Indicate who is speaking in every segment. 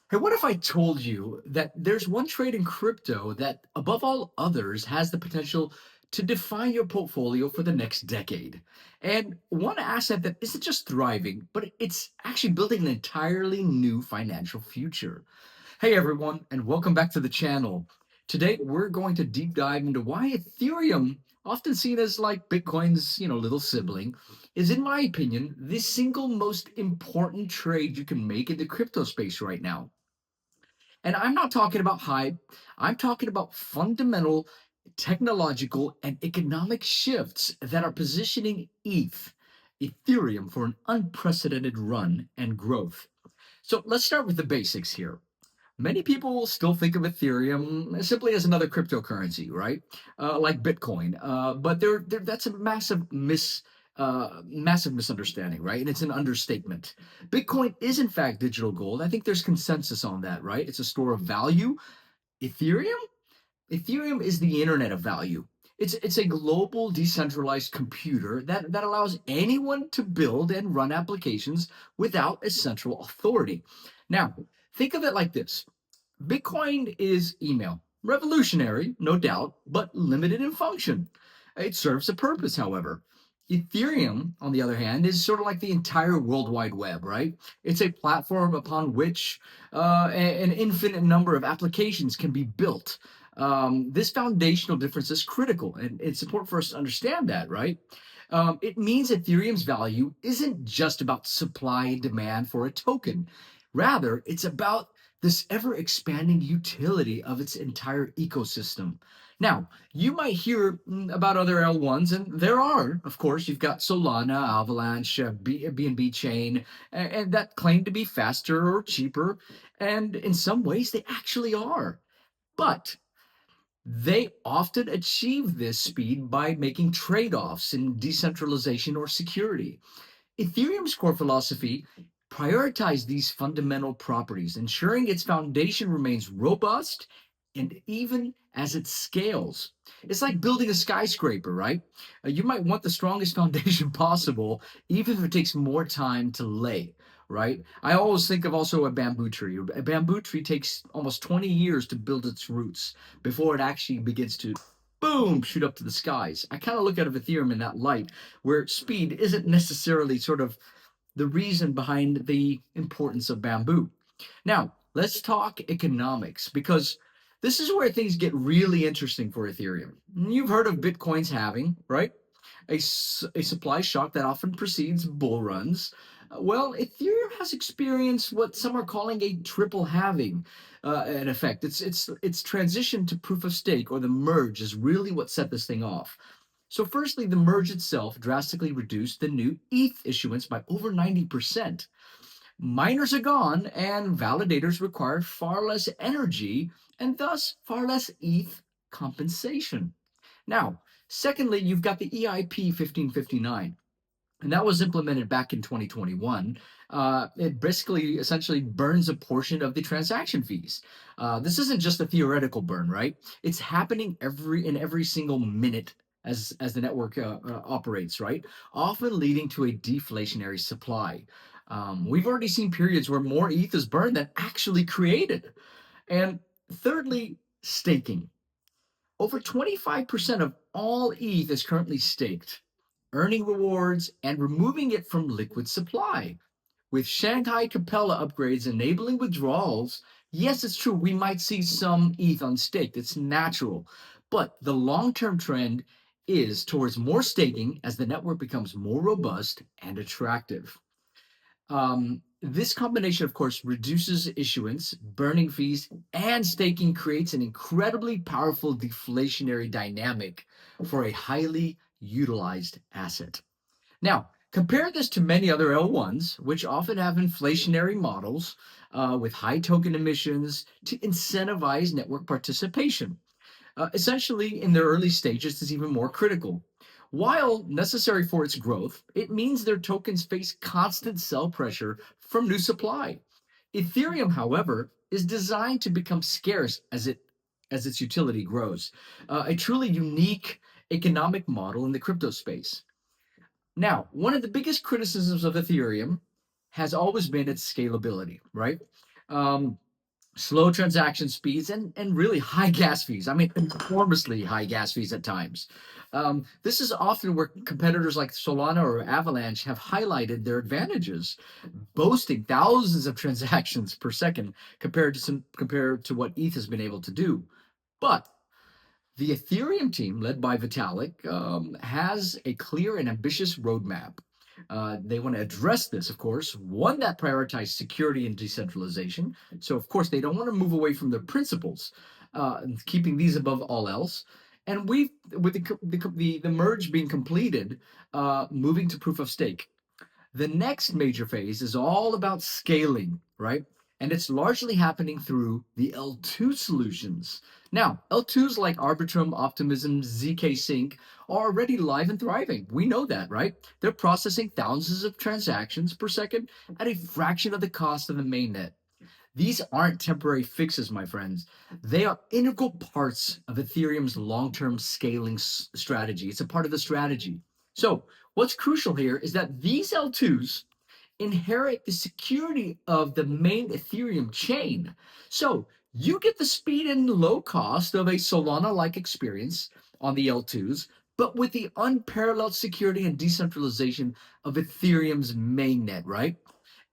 Speaker 1: Hey, what if I told you that there's one trade in crypto that, above all others, has the potential to define your portfolio for the next decade? And one asset that isn't just thriving, but it's actually building an entirely new financial future. Hey, everyone, and welcome back to the channel. Today, we're going to deep dive into why Ethereum, often seen as like Bitcoin's, little sibling, is, in my opinion, the single most important trade you can make in the crypto space right now. And I'm not talking about hype. I'm talking about fundamental technological and economic shifts that are positioning Ethereum, for an unprecedented run and growth. So let's start with the basics here. Many people will still think of Ethereum simply as another cryptocurrency, right? Like Bitcoin. But that's a massive misunderstanding, right? And it's an understatement. Bitcoin is in fact digital gold. I think there's consensus on that, right? It's a store of value. Ethereum, Ethereum is the internet of value. It's a global decentralized computer that allows anyone to build and run applications without a central authority. Now, think of it like this. Bitcoin is email. Revolutionary, no doubt, but limited in function. It serves a purpose, however. Ethereum, on the other hand, is sort of like the entire World Wide Web, right? It's a platform upon which an infinite number of applications can be built. This foundational difference is critical, and it's important for us to understand that, right? It means Ethereum's value isn't just about supply and demand for a token. Rather, it's about this ever expanding utility of its entire ecosystem. Now, you might hear about other L1s, and there are, of course, you've got Solana, Avalanche, BNB Chain, and that claim to be faster or cheaper. And in some ways, they actually are. But they often achieve this speed by making trade offs in decentralization or security. Ethereum's core philosophy prioritizes these fundamental properties, ensuring its foundation remains robust and even as it scales. It's like building a skyscraper, right? You might want the strongest foundation possible, even if it takes more time to lay, right? I always think of also a bamboo tree. A bamboo tree takes almost 20 years to build its roots before it actually begins to boom, shoot up to the skies. I kind of look at Ethereum in that light, where speed isn't necessarily sort of the reason behind the importance of bamboo. Now, let's talk economics, because this is where things get really interesting for Ethereum. You've heard of Bitcoin's halving, right? A supply shock that often precedes bull runs. Well, Ethereum has experienced what some are calling a triple halving. In effect, it's transition to proof of stake, or the merge, is really what set this thing off. So, firstly, the merge itself drastically reduced the new ETH issuance by over 90%. Miners are gone, and validators require far less energy and thus far less ETH compensation. Now, secondly, you've got the EIP 1559, and that was implemented back in 2021. It basically essentially burns a portion of the transaction fees. This isn't just a theoretical burn, right? It's happening every single minute as the network operates, right? Often leading to a deflationary supply. We've already seen periods where more ETH is burned than actually created. And thirdly, staking. Over 25% of all ETH is currently staked, earning rewards and removing it from liquid supply. With Shanghai Capella upgrades enabling withdrawals, yes, it's true, we might see some ETH unstaked. It's natural. But the long term trend is towards more staking as the network becomes more robust and attractive. This combination, of course, reduces issuance, burning fees, and staking creates an incredibly powerful deflationary dynamic for a highly utilized asset. Now, compare this to many other L1s, which often have inflationary models with high token emissions to incentivize network participation. Essentially, in their early stages, is even more critical. While necessary for its growth, it means their tokens face constant sell pressure from new supply. Ethereum, however, is designed to become scarce as its utility grows. A truly unique economic model in the crypto space. Now, one of the biggest criticisms of Ethereum has always been its scalability, right? Um, slow transaction speeds, and really high gas fees. I mean, enormously high gas fees at times. This is often where competitors like Solana or Avalanche have highlighted their advantages, boasting thousands of transactions per second compared to what ETH has been able to do. But the Ethereum team, led by Vitalik, has a clear and ambitious roadmap. They want to address this, of course, one that prioritizes security and decentralization. So, of course, they don't want to move away from their principles, keeping these above all else. And with the merge being completed, moving to proof of stake. The next major phase is all about scaling, right? And it's largely happening through the L2 solutions. Now, L2s like Arbitrum, Optimism, ZK Sync are already live and thriving. We know that, right? They're processing thousands of transactions per second at a fraction of the cost of the mainnet. These aren't temporary fixes, my friends. They are integral parts of Ethereum's long term scaling strategy. It's a part of the strategy. So, what's crucial here is that these L2s inherit the security of the main Ethereum chain. So, you get the speed and low cost of a Solana like experience on the L2s, but with the unparalleled security and decentralization of Ethereum's mainnet, right?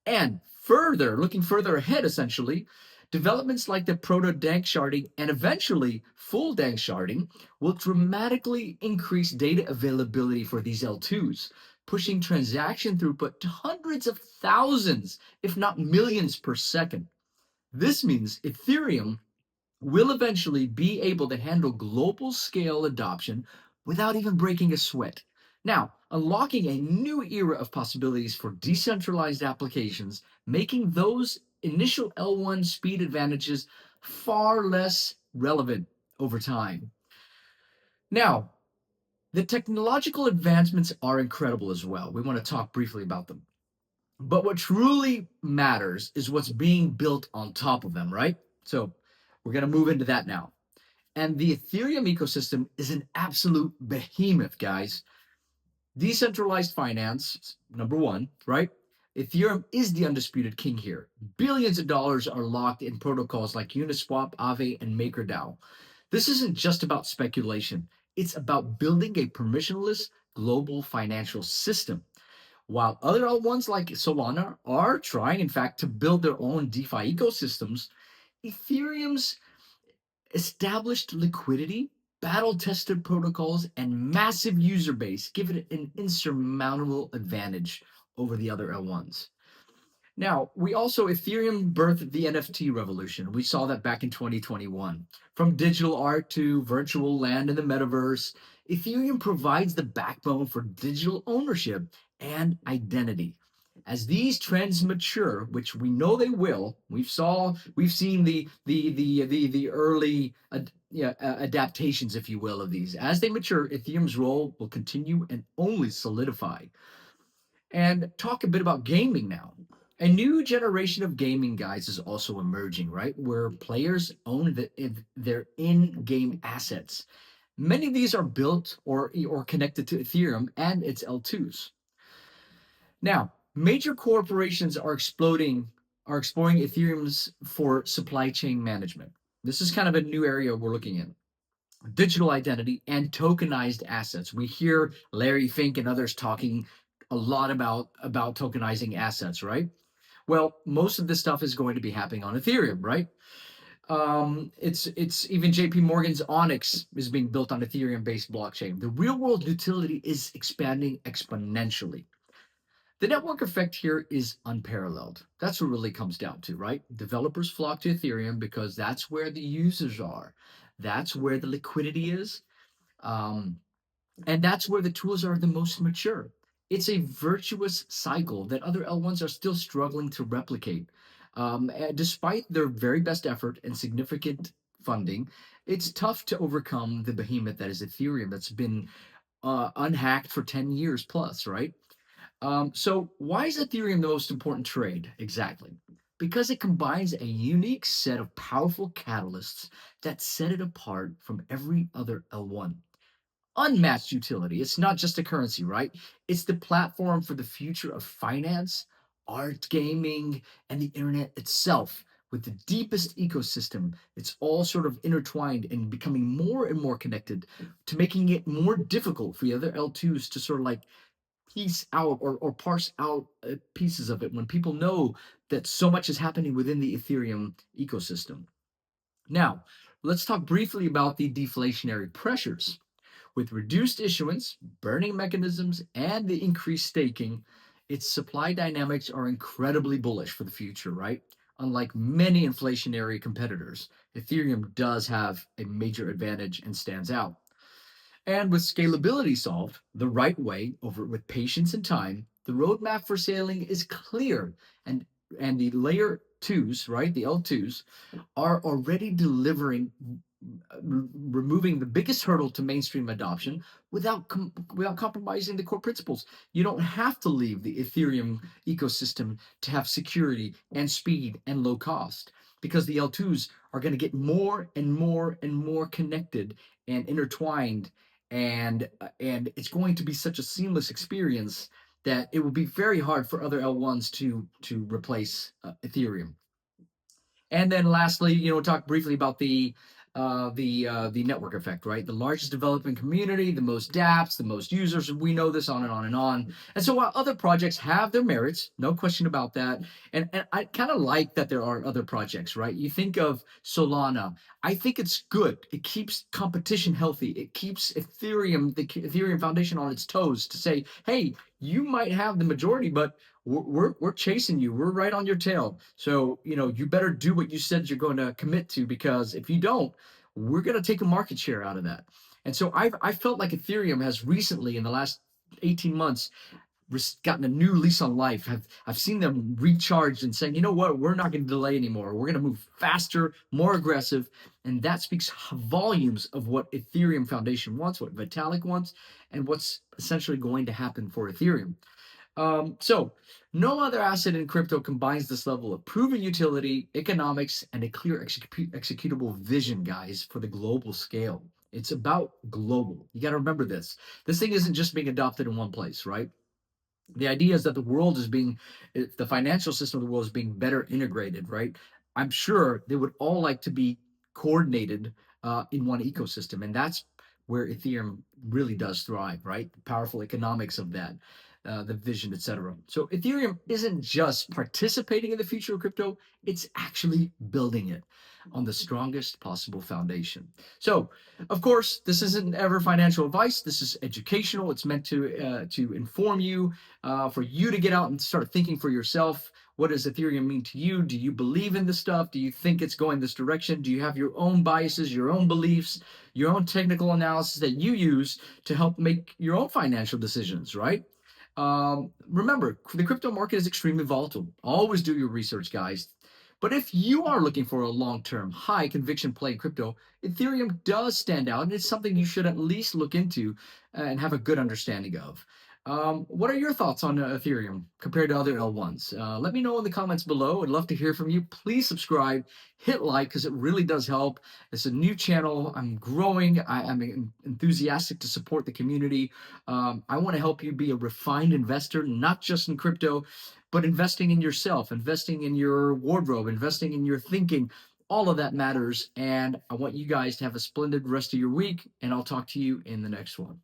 Speaker 1: And further, looking further ahead, essentially, developments like the proto dank sharding and eventually full dank sharding will dramatically increase data availability for these L2s, pushing transaction throughput to hundreds of thousands, if not millions per second. This means Ethereum will eventually be able to handle global scale adoption without even breaking a sweat. Now, unlocking a new era of possibilities for decentralized applications, making those initial L1 speed advantages far less relevant over time. Now, the technological advancements are incredible as well. We want to talk briefly about them. But what truly matters is what's being built on top of them, right? So we're going to move into that now. And the Ethereum ecosystem is an absolute behemoth, guys. Decentralized finance, number one, right? Ethereum is the undisputed king here. Billions of dollars are locked in protocols like Uniswap, Aave, and MakerDAO. This isn't just about speculation, it's about building a permissionless global financial system. While other ones like Solana are trying, in fact, to build their own DeFi ecosystems, Ethereum's established liquidity, battle tested protocols, and massive user base give it an insurmountable advantage over the other L1s. Now, we also, Ethereum birthed the NFT revolution. We saw that back in 2021. From digital art to virtual land in the metaverse, Ethereum provides the backbone for digital ownership and identity. As these trends mature, which we know they will, we've seen the early adaptations, if you will, of these. As they mature, Ethereum's role will continue and only solidify. And talk a bit about gaming now. A new generation of gaming guys is also emerging, right? Where players own their in-game assets. Many of these are built or connected to Ethereum and its L2s. Now, major corporations are exploring Ethereum's for supply chain management. This is kind of a new area we're looking in. Digital identity and tokenized assets. We hear Larry Fink and others talking a lot about tokenizing assets, right? Well, most of this stuff is going to be happening on Ethereum, right? It's even JP Morgan's Onyx is being built on Ethereum-based blockchain. The real-world utility is expanding exponentially. The network effect here is unparalleled. That's what it really comes down to, right? Developers flock to Ethereum because that's where the users are. That's where the liquidity is. Um, and that's where the tools are the most mature. It's a virtuous cycle that other L1s are still struggling to replicate. Despite their very best effort and significant funding, it's tough to overcome the behemoth that is Ethereum that's been unhacked for 10 years plus, right? So why is Ethereum the most important trade? Exactly. Because it combines a unique set of powerful catalysts that set it apart from every other L1. Unmatched utility. It's not just a currency, right? It's the platform for the future of finance, art, gaming, and the internet itself, with the deepest ecosystem. It's all sort of intertwined and becoming more and more connected to making it more difficult for the other L2s to sort of like piece out or parse out pieces of it when people know that so much is happening within the Ethereum ecosystem. Now, let's talk briefly about the deflationary pressures. With reduced issuance, burning mechanisms, and the increased staking, its supply dynamics are incredibly bullish for the future, right? Unlike many inflationary competitors, Ethereum does have a major advantage and stands out. And with scalability solved the right way over with patience and time, the roadmap for scaling is clear. And the layer twos, right? The L2s are already delivering, removing the biggest hurdle to mainstream adoption without compromising the core principles. You don't have to leave the Ethereum ecosystem to have security and speed and low cost, because the L2s are going to get more and more and more connected and intertwined, and it's going to be such a seamless experience that it will be very hard for other L1s to replace Ethereum. And then lastly, talk briefly about the network effect, right? The largest developing community, the most dApps, the most users. We know this on and on and on. And so while other projects have their merits, no question about that. And I kind of like that there are other projects, right? You think of Solana. I think it's good. It keeps competition healthy. It keeps Ethereum, the Ethereum Foundation, on its toes to say, hey, you might have the majority, but we're chasing you. We're right on your tail. So, you better do what you said you're going to commit to, because if you don't, we're going to take a market share out of that. And so I felt like Ethereum has recently, in the last 18 months, gotten a new lease on life. I've seen them recharged and saying, you know what, we're not going to delay anymore. We're going to move faster, more aggressive. And that speaks volumes of what Ethereum Foundation wants, what Vitalik wants, and what's essentially going to happen for Ethereum. So no other asset in crypto combines this level of proven utility, economics, and a clear executable vision, guys, for the global scale. It's about global. You got to remember this. This thing isn't just being adopted in one place, right? The idea is that the financial system of the world is being better integrated, right? I'm sure they would all like to be coordinated in one ecosystem, and that's where Ethereum really does thrive, right? The powerful economics of that, the vision, etc. So Ethereum isn't just participating in the future of crypto; it's actually building it on the strongest possible foundation. So, of course, this isn't ever financial advice. This is educational. It's meant to inform you, for you to get out and start thinking for yourself. What does Ethereum mean to you? Do you believe in this stuff? Do you think it's going this direction? Do you have your own biases, your own beliefs, your own technical analysis that you use to help make your own financial decisions, right? Remember, the crypto market is extremely volatile. Always do your research, guys. But if you are looking for a long-term, high conviction play in crypto, Ethereum does stand out, and it's something you should at least look into and have a good understanding of. What are your thoughts on Ethereum compared to other L1s? Let me know in the comments below. I'd love to hear from you. Please subscribe, hit like, because it really does help. It's a new channel. I'm growing. I'm enthusiastic to support the community. I want to help you be a refined investor, not just in crypto, but investing in yourself, investing in your wardrobe, investing in your thinking. All of that matters. And I want you guys to have a splendid rest of your week, and I'll talk to you in the next one.